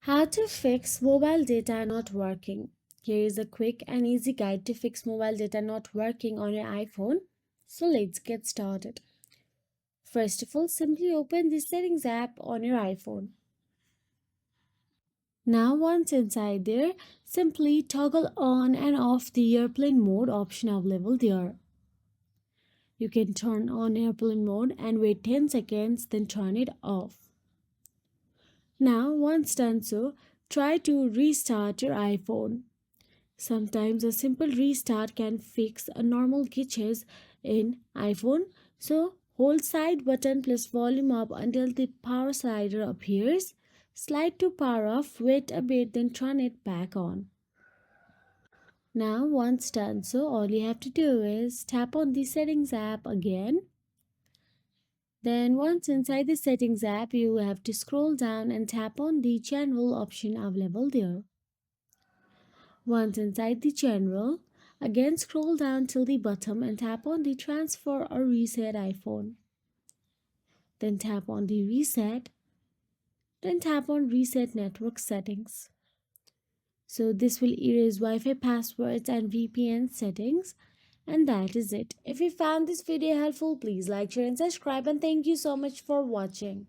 How to fix mobile data not working. Here is a quick and easy guide to fix mobile data not working on your iPhone. So let's get started. First of all, simply open the Settings app on your iPhone. Now once inside there, simply toggle on and off the airplane mode option available there. You can turn on airplane mode and wait 10 seconds, then turn it off. Now once done so, try to restart your iPhone. Sometimes a simple restart can fix a normal glitches in iPhone. So hold side button plus volume up until the power slider appears. Slide to power off, wait a bit, then turn it back on. Now once done so, all you have to do is tap on the settings app again. Then once inside the settings app, you have to scroll down and tap on the general option available there. Once inside the general, again scroll down till the bottom and tap on the transfer or reset iPhone. Then tap on the reset, then tap on reset network settings. So this will erase Wi-Fi passwords and VPN settings. And that is it. If you found this video helpful, please like, share and subscribe, and thank you so much for watching.